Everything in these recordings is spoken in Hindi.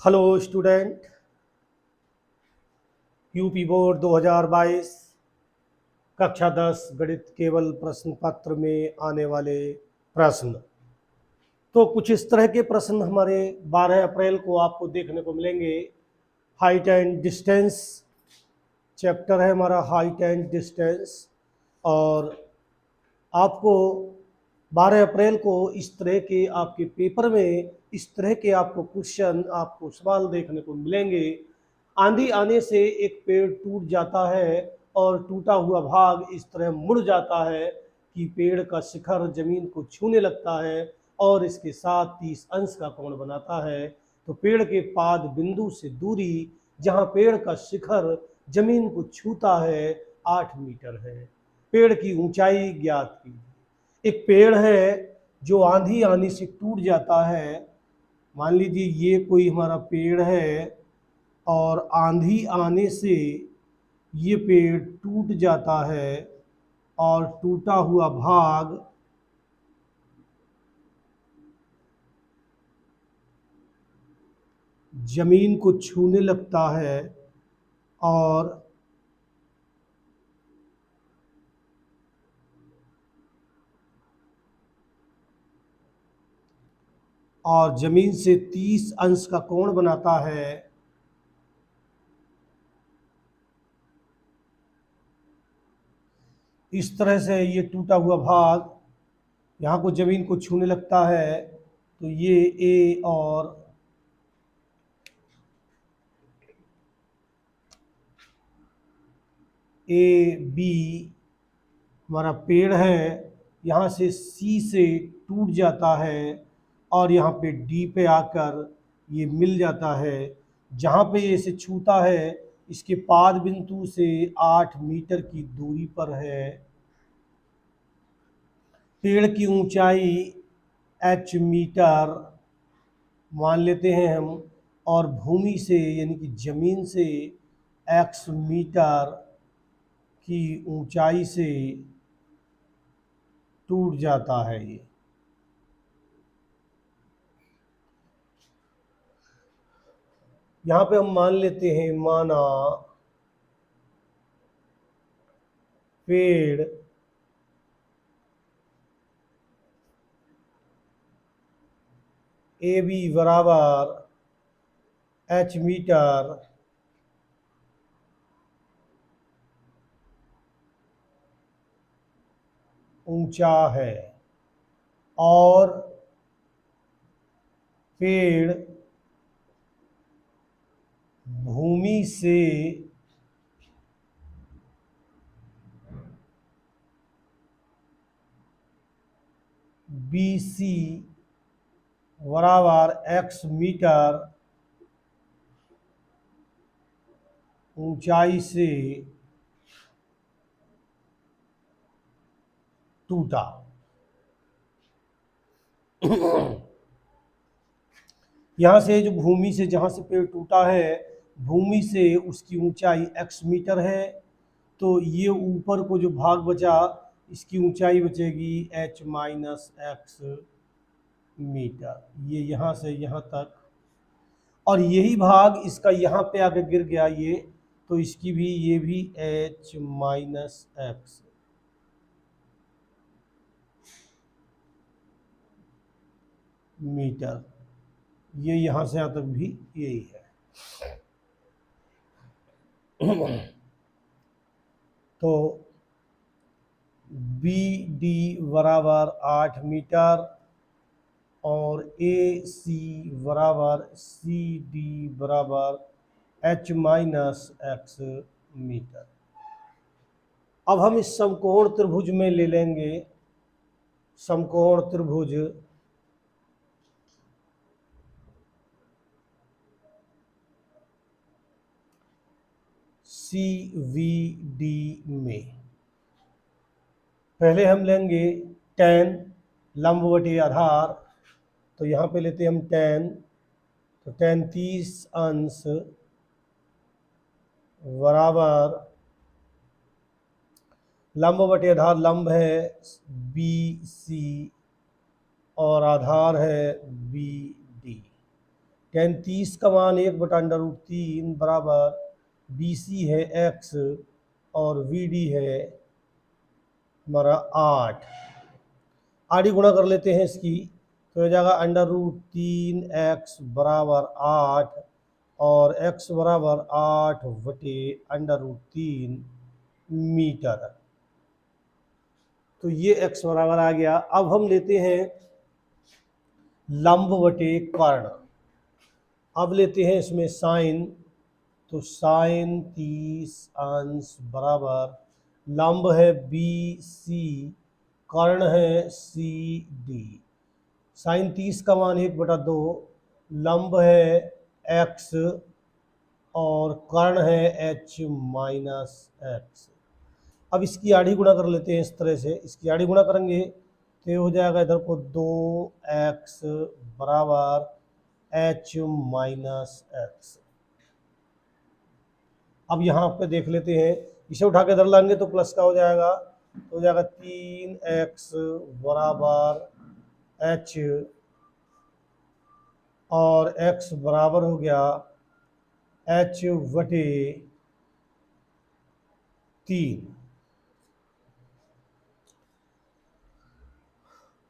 Hello student. यूपी बोर्ड 2022 कक्षा 10 गणित केवल प्रश्न पत्र में आने वाले प्रश्न। तो कुछ इस तरह के प्रश्न हमारे 12 अप्रैल को आपको देखने को मिलेंगे। हाइट एंड डिस्टेंस चैप्टर है हमारा, हाइट एंड डिस्टेंस। और आपको 12 अप्रैल को इस तरह के आपके पेपर में इस तरह के आपको क्वेश्चन, आपको सवाल देखने को मिलेंगे। आंधी आने से एक पेड़ टूट जाता है और टूटा हुआ भाग इस तरह मुड़ जाता है कि पेड़ का शिखर जमीन को छूने लगता है और इसके साथ 30 अंश का कोण बनाता है। तो पेड़ के पाद बिंदु से दूरी जहाँ पेड़ का शिखर जमीन को छूता है 8 मीटर है। पेड़ की ऊंचाई ज्ञात कीजिए। एक पेड़ है जो आंधी आने से टूट जाता है। मान लीजिए ये कोई हमारा पेड़ है और आंधी आने से ये पेड़ टूट जाता है और टूटा हुआ भाग जमीन को छूने लगता है और जमीन से 30 अंश का कोण बनाता है। इस तरह से ये टूटा हुआ भाग यहाँ को जमीन को छूने लगता है। तो ये ए और ए बी हमारा पेड़ है, यहाँ से सी से टूट जाता है और यहाँ पे डी पे आकर ये मिल जाता है। जहाँ पे ये इसे छूता है इसके पाद बिंदु से 8 मीटर की दूरी पर है। पेड़ की ऊंचाई h मीटर मान लेते हैं हम, और भूमि से यानी कि जमीन से x मीटर की ऊंचाई से टूट जाता है। ये यहाँ पे हम मान लेते हैं, माना पेड़ ए बी बराबर h मीटर ऊंचा है और पेड़ भूमि से BC बराबर x मीटर ऊंचाई से टूटा। यहाँ से जो भूमि से जहाँ से पेड़ टूटा है, भूमि से उसकी ऊंचाई x मीटर है। तो ये ऊपर को जो भाग बचा इसकी ऊंचाई बचेगी h माइनस एक्स मीटर, ये यहाँ से यहाँ तक। और यही भाग इसका यहाँ पे आके गिर गया ये, तो इसकी भी ये भी h माइनस एक्स मीटर, ये यहाँ से यहाँ तक भी यही है। तो बी डी बराबर 8 मीटर और ए सी बराबर सी डी बराबर h माइनस एक्स मीटर। अब हम इस समकोण त्रिभुज में ले लेंगे समकोण त्रिभुज CVD में। पहले हम लेंगे tan लंब बटे आधार। तो यहाँ पे लेते हैं हम tan, तो tan 30 अंश बराबर लंब बटे आधार, लंब है BC और आधार है BD। tan 30 का मान 1/√3 बराबर BC है x और VD है हमारा 8। आड़ी गुणा कर लेते हैं इसकी, तो हो जाएगा √3x बराबर 8 और x बराबर 8/√3 मीटर। तो ये x बराबर आ गया। अब हम लेते हैं लंब बटे कर्ण। अब लेते हैं इसमें साइन, तो साइन 30 अंश बराबर लंब है BC, कर्ण है CD। साइन 30 का मान 1/2, लंब है x और कर्ण है h माइनस x। अब इसकी आड़ी गुणा कर लेते हैं इस तरह से। इसकी आड़ी गुणा करेंगे तो ये हो जाएगा इधर को 2x बराबर h माइनस x। अब यहाँ पे देख लेते हैं, इसे उठा के इधर लाएंगे तो प्लस का हो जाएगा, तो हो जाएगा 3x बराबर h और x बराबर हो गया h बटे 3।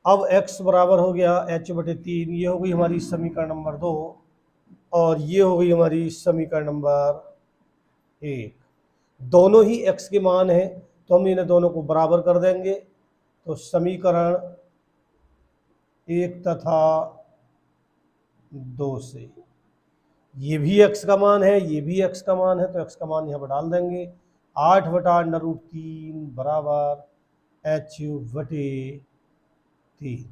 अब x बराबर हो गया h बटे 3। ये हो गई हमारी समीकरण नंबर 2 और ये हो गई हमारी समीकरण नंबर 1। दोनों ही x के मान हैं तो हम इन्हें दोनों को बराबर कर देंगे। तो समीकरण 1 तथा 2 से ये भी x का मान है, ये भी x का मान है, तो x का मान यहाँ पर डाल देंगे। 8/√3 बराबर h बटे 3।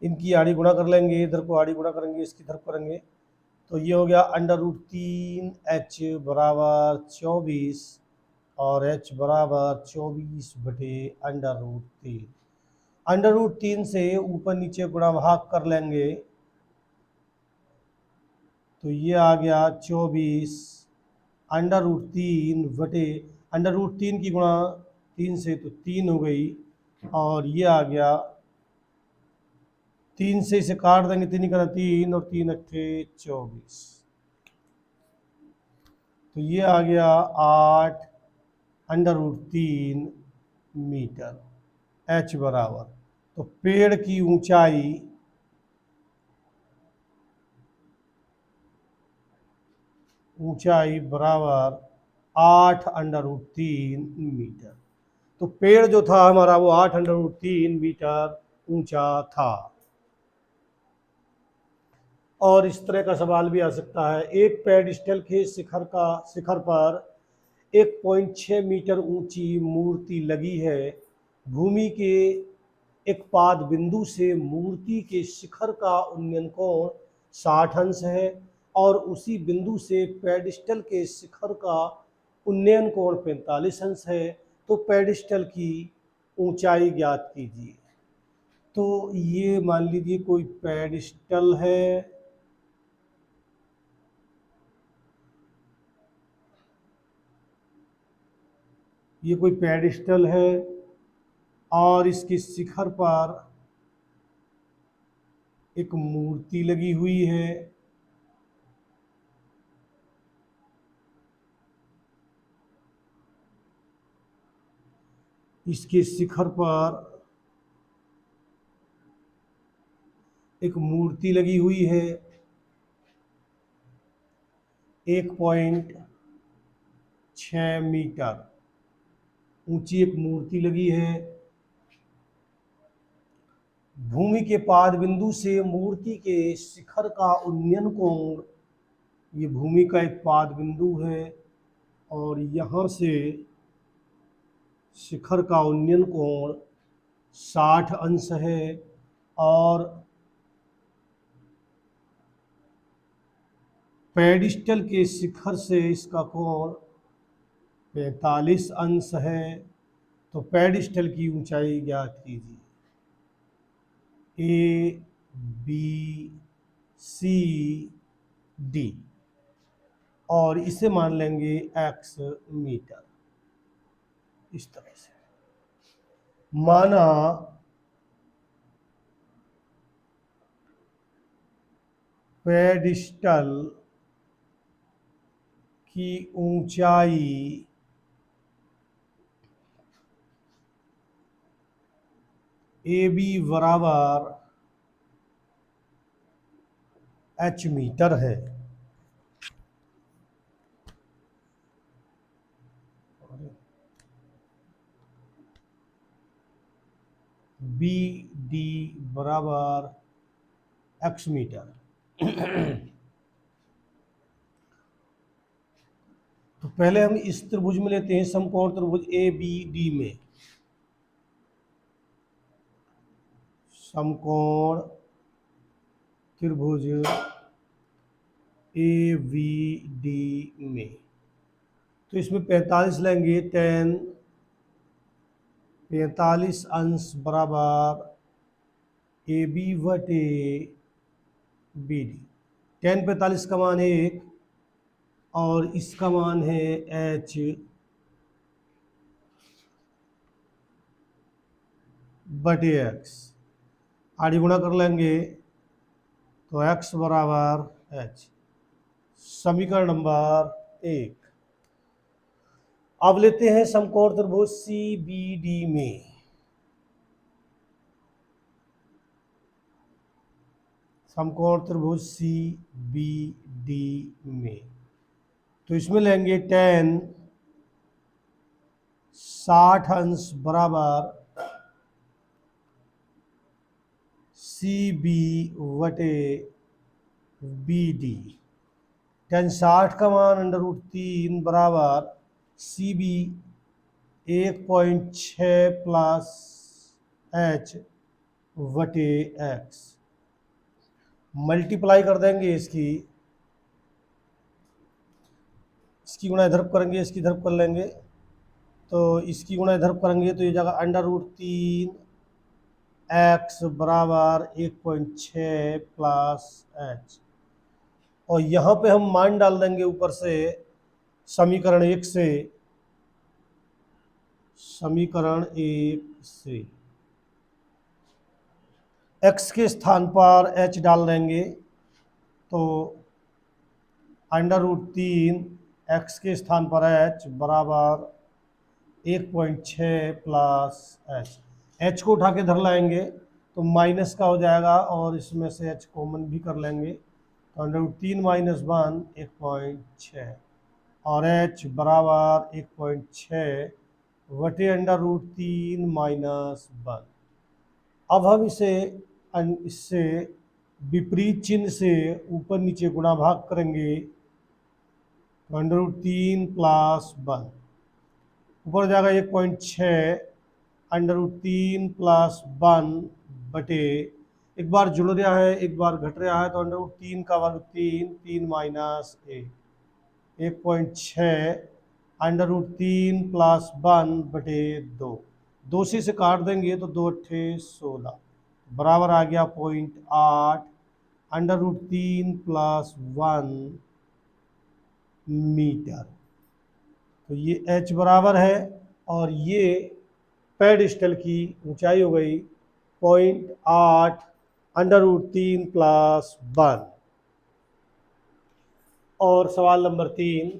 इनकी आड़ी गुणा कर लेंगे, इधर को आड़ी गुणा करेंगे, इसकी तरफ करेंगे, तो ये हो गया √3h बराबर 24 और h बराबर 24 बटे √3। √3 से ऊपर नीचे गुणा भाग कर लेंगे, तो ये आ गया 24 √3 बटे √3 की गुणा 3 से तो 3 हो गई और ये आ गया 3 से इसे काट देंगे, 3 का 3 और 3 अट्ठे 24, तो ये आ गया 8/√3 मीटर h बराबर। तो पेड़ की ऊंचाई बराबर 8/√3 मीटर। तो पेड़ जो था हमारा वो 8/√3 मीटर ऊंचा था। और इस तरह का सवाल भी आ सकता है, एक पेडिस्टल के शिखर पर 1.6 मीटर ऊंची मूर्ति लगी है। भूमि के एक पाद बिंदु से मूर्ति के शिखर का उन्नयन कोण 60 अंश है और उसी बिंदु से पेडिस्टल के शिखर का उन्नयन कोण 45 अंश है। तो पेडिस्टल की ऊंचाई ज्ञात कीजिए। तो ये मान लीजिए कोई पेडिस्टल है, ये कोई पेडिस्टल है और इसके शिखर पर एक मूर्ति लगी हुई है। इसके शिखर पर एक मूर्ति लगी हुई है, 1.6 मीटर ऊंची एक मूर्ति लगी है। भूमि के पाद बिंदु से मूर्ति के शिखर का उन्नयन कोण, ये भूमि का एक पाद बिंदु है और यहाँ से शिखर का उन्नयन कोण 60 अंश है और पेडिस्टल के शिखर से इसका कोण 45 अंश है। तो पेडिस्टल की ऊंचाई ज्ञात कीजिए। ABCD और इसे मान लेंगे x मीटर। इस तरह से माना पेडिस्टल की ऊंचाई ए बी बराबर एच मीटर है। बी डी बराबर एक्स मीटर। तो पहले हम इस त्रिभुज में लेते हैं, समकोण त्रिभुज ए बी डी में। समकोण त्रिभुज ए बी डी में, तो इसमें 45 लेंगे, 45 अंश बराबर ए बी बटे बी डी। 45 का मान है 1 और इसका मान है एच बटे एक्स। आड़ी गुणा कर लेंगे तो एक्स बराबर एच। समीकरण नंबर 1। अब लेते हैं समकोण त्रिभुज सी बी डी में। समकोण त्रिभुज सी बी डी में, तो इसमें लेंगे 60 अंश बराबर सी बी वटे बी डी। 60 का मान √3 बराबर सी बी 1.6 प्लस एच वटे एक्स। मल्टीप्लाई कर देंगे इसकी गुणा इधर करेंगे, इसकी इधर कर लेंगे, तो इसकी गुणा इधर करेंगे तो ये जगह √3 एक्स बराबर 1.6 प्लस एच। और यहाँ पे हम मान डाल देंगे ऊपर से समीकरण 1 से, x के स्थान पर h डाल देंगे, तो √3 x के स्थान पर h बराबर 1.6 प्लस h को उठा के धर लाएंगे तो माइनस का हो जाएगा और इसमें से h कॉमन भी कर लेंगे, तो √3 माइनस 1 1.6 और h बराबर 1.6 वटे √3 माइनस 1। अब हम इससे विपरीत चिन्ह से ऊपर नीचे गुणा भाग करेंगे, तो √3 प्लस 1 ऊपर जाएगा 1.6 √3 प्लस 1 बटे, एक बार जुड़ रहा है एक बार घट रहा है, तो √3 का वर्ग 3 माइनस 1.6 √3 प्लस 1 बटे 2 से काट देंगे तो 2 अट्ठे 16 बराबर आ गया 0.8 √3 प्लस 1 मीटर। तो ये h बराबर है और ये पेडिस्टल की ऊंचाई हो गई 0.8 √3 प्लस 1। और सवाल नंबर 3।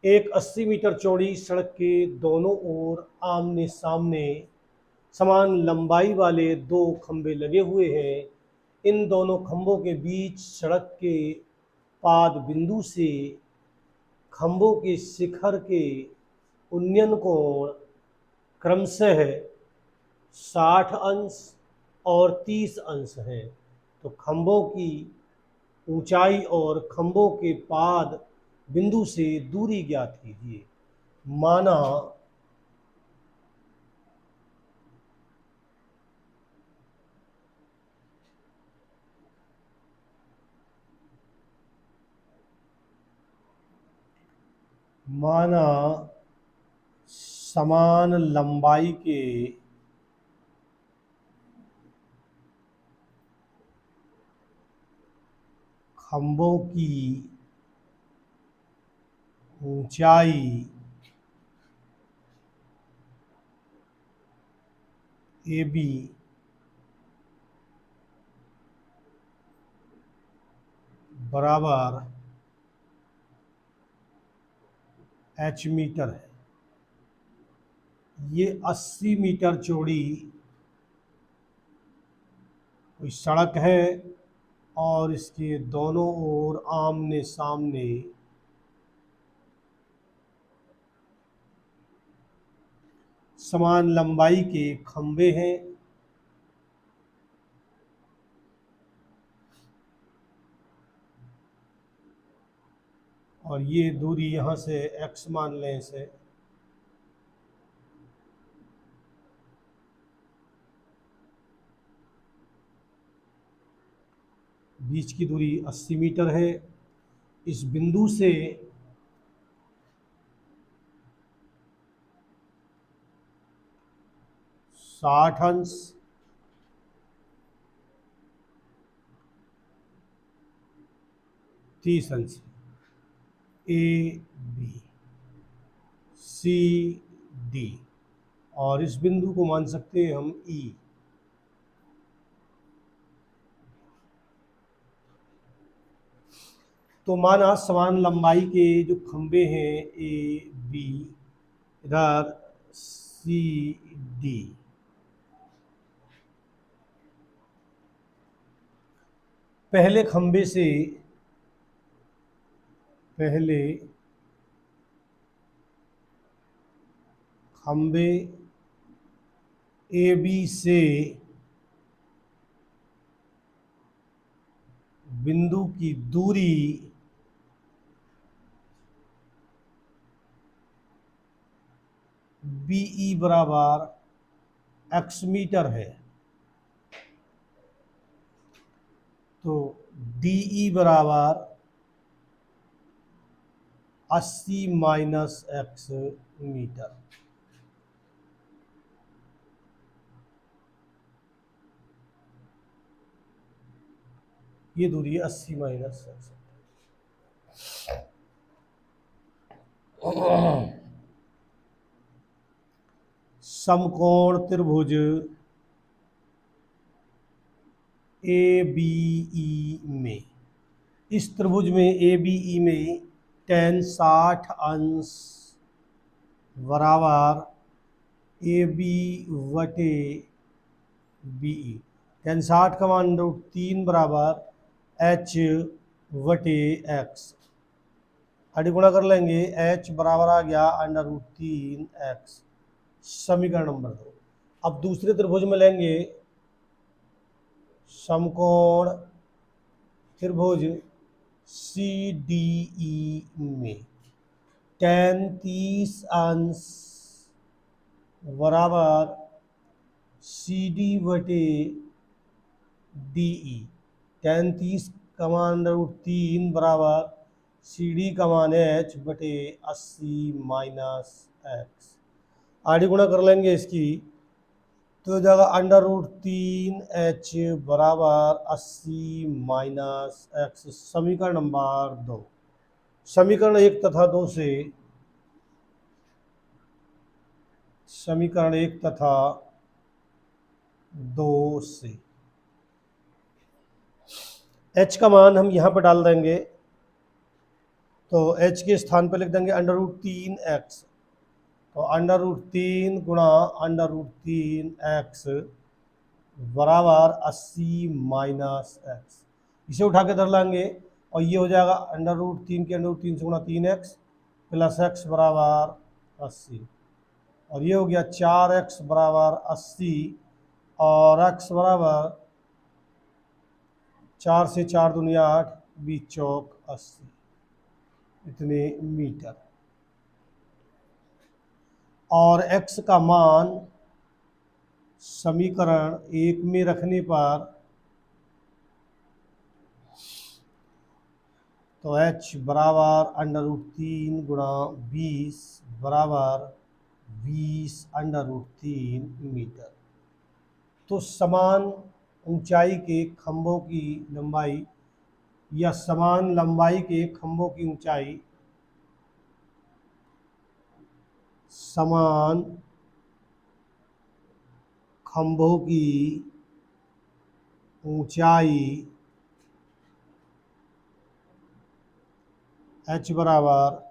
एक 80 मीटर चौड़ी सड़क के दोनों ओर आमने सामने समान लंबाई वाले 2 खंभे लगे हुए हैं। इन दोनों खंभों के बीच सड़क के पाद बिंदु से खंभों के शिखर के उन्नयन कोण क्रमशः 60 अंश और 30 अंश है। तो खंभों की ऊंचाई और खंभों के पाद बिंदु से दूरी ज्ञात कीजिए। माना समान लंबाई के खंभों की ऊंचाई ए बी बराबर h मीटर है। ये 80 मीटर चौड़ी कोई सड़क है और इसके दोनों ओर आमने सामने समान लंबाई के खंभे हैं। और ये दूरी यहाँ से x मान लें इसे। बीच की दूरी 80 मीटर है। इस बिंदु से साठ अंश तीस अंश ए बी सी डी, और इस बिंदु को मान सकते हैं हम ई। तो माना समान लंबाई के जो खंभे हैं ए बी, इधर सी डी, पहले खंभे से खंभे ए बी से बिंदु की दूरी बीई बराबर x मीटर है। तो डीई बराबर 80 माइनस x मीटर। ये दूरी है 80 माइनस x। समकोण त्रिभुज ए बी ई में, इस त्रिभुज में ए बी ई में tan 60 अंश बराबर ए बी वटे बी ई। tan 60 का मान √3 बराबर h वटे x। आगे गुणा कर लेंगे, h बराबर आ गया √3x। समीकरण नंबर 2। अब दूसरे त्रिभुज में लेंगे, समकोण त्रिभुज सी डी ई में tan 30 अंश बराबर सी डी वटे डी ई। tan 30 का मान √3 बराबर सी डी का मान h बटे 80 माइनस x। आगे गुणा कर लेंगे इसकी, तो हो जाएगा √3h बराबर 80 माइनस x। समीकरण नंबर 2। समीकरण 1 तथा 2 से, समीकरण 1 तथा 2 से h का मान हम यहाँ पर डाल देंगे। तो h के स्थान पर लिख देंगे √3x। तो √3 गुणा √3x बराबर 80 माइनस x। इसे उठा के धर लेंगे और ये हो जाएगा √3 के √3 से गुणा 3x प्लस x बराबर 80। और ये हो गया 4x बराबर 80, और x बराबर 4 से 4 दूनी 8, 20 चौक 80, इतने मीटर। और x का मान समीकरण 1 में रखने पर, तो h बराबर √3 गुणा 20 बराबर 20 √3 मीटर। तो समान ऊंचाई के खंभों की लंबाई या समान लंबाई के खंभों की ऊंचाई, समान खंभों की ऊंचाई h बराबर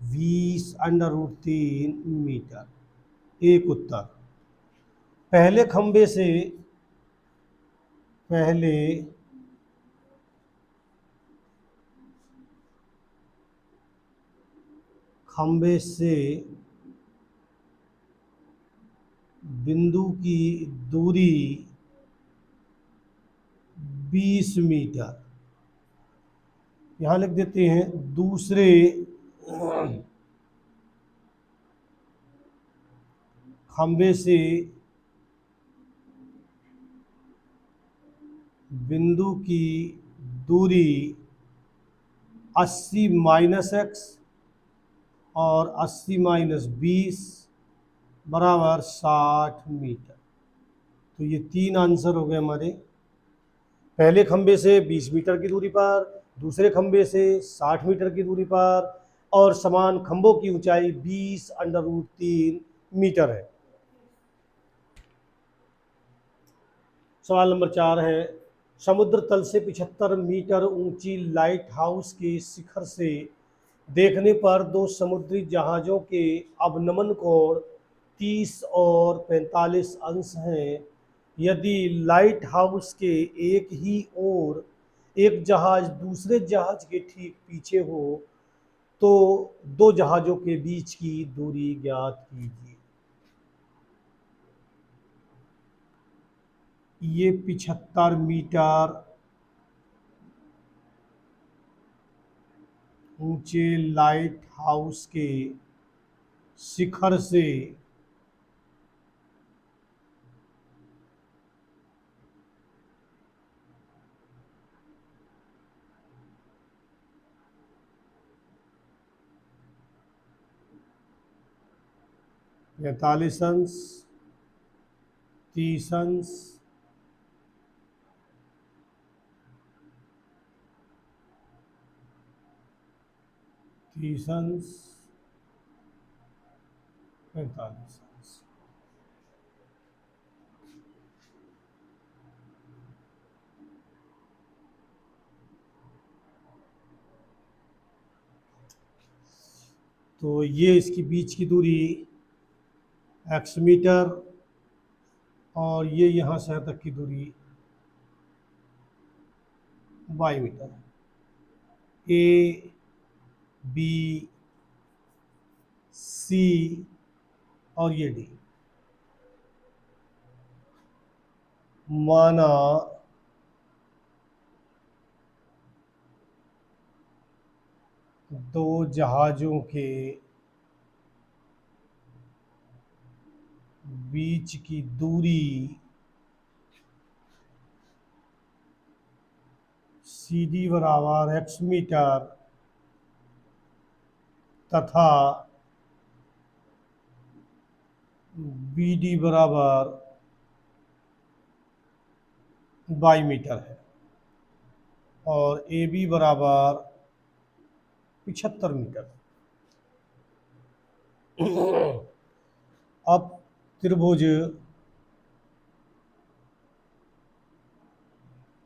20√3 मीटर। एक उत्तर। पहले खंबे से बिंदु की दूरी 20 मीटर। यहां लिख देते हैं दूसरे खंबे से बिंदु की दूरी 80 माइनस एक्स और 80 माइनस 20 बराबर 60 मीटर। तो ये तीन आंसर हो गए हमारे। पहले खंबे से 20 मीटर की दूरी पर, दूसरे खंबे से 60 मीटर की दूरी पर, और समान खंभों की ऊंचाई 20√3 मीटर है। सवाल नंबर 4 है, समुद्र तल से 75 मीटर ऊंची लाइट हाउस के शिखर से देखने पर दो समुद्री जहाज़ों के अवनमन कोण 30 और 45 अंश हैं। यदि लाइट हाउस के एक ही ओर एक जहाज दूसरे जहाज के ठीक पीछे हो तो दो जहाज़ों के बीच की दूरी ज्ञात कीजिए। ये 75 मीटर ऊंचे लाइट हाउस के शिखर से पैंतालीस अंश, 30 अंश, 30 अंश, 45 अंश। तो ये इसकी बीच की दूरी x मीटर और ये यहाँ से यहाँ तक की दूरी y मीटर। ए, बी, सी और ये डी। माना दो जहाज़ों के बीच की दूरी सी डी बराबर x मीटर तथा बी डी बराबर y मीटर है और ए बी बराबर 75 मीटर। अब त्रिभुज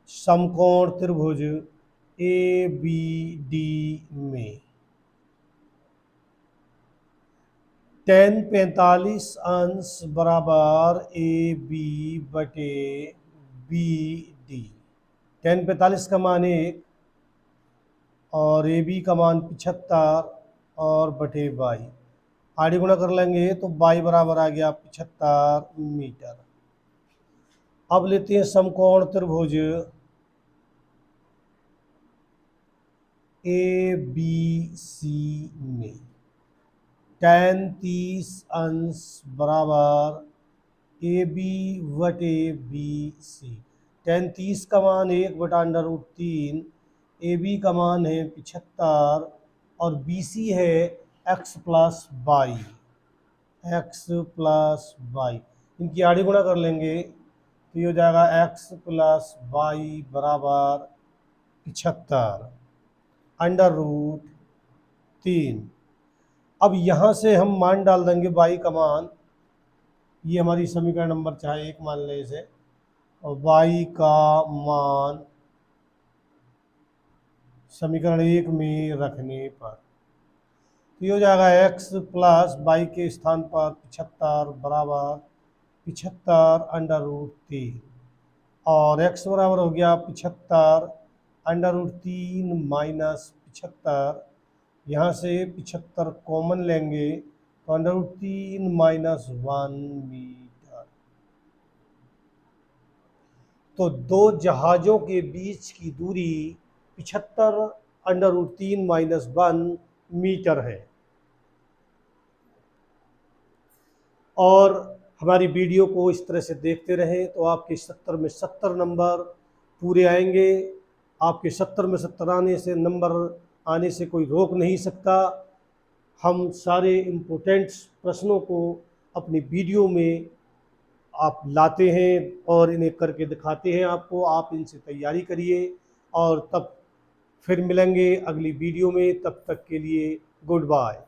समकोण त्रिभुज ए बी डी में tan 45 अंश बराबर ए बी बटे बी डी। tan 45 का मान 1 और ए बी का मान 75 और बटे बाई। आड़ी गुणा कर लेंगे तो बाई बराबर आ गया 75 मीटर। अब लेते हैं समकोण त्रिभुज ए बी सी में tan 30 अंश बराबर ए बी बटे बी सी। tan 30 का मान 1/√3, ए बी का मान है 75 और बी सी है x प्लस बाई। इनकी आड़ी गुणा कर लेंगे तो ये हो जाएगा x प्लस बाई बराबर 75 √3। अब यहाँ से हम मान डाल देंगे बाई का मान। ये हमारी समीकरण नंबर चाहे 1 मान लें इसे, और बाई का मान समीकरण 1 में रखने पर तो ये हो जाएगा x प्लस वाई के स्थान पर 75 बराबर 75 अंडर रूट 3 और x बराबर हो गया 75 अंडर रूट 3 माइनस 75। यहाँ से 75 कॉमन लेंगे तो अंडर रूट 3 माइनस 1 मीटर। तो दो जहाज़ों के बीच की दूरी 75 अंडर रूट 3 माइनस 1 मीटर है। और हमारी वीडियो को इस तरह से देखते रहें तो आपके 70 में 70 नंबर पूरे आएंगे। आपके 70 में 70 आने से नंबर आने से कोई रोक नहीं सकता। हम सारे इम्पोर्टेंट प्रश्नों को अपनी वीडियो में आप लाते हैं और इन्हें करके दिखाते हैं आपको। आप इनसे तैयारी करिए और तब फिर मिलेंगे अगली वीडियो में। तब तक के लिए गुड बाय।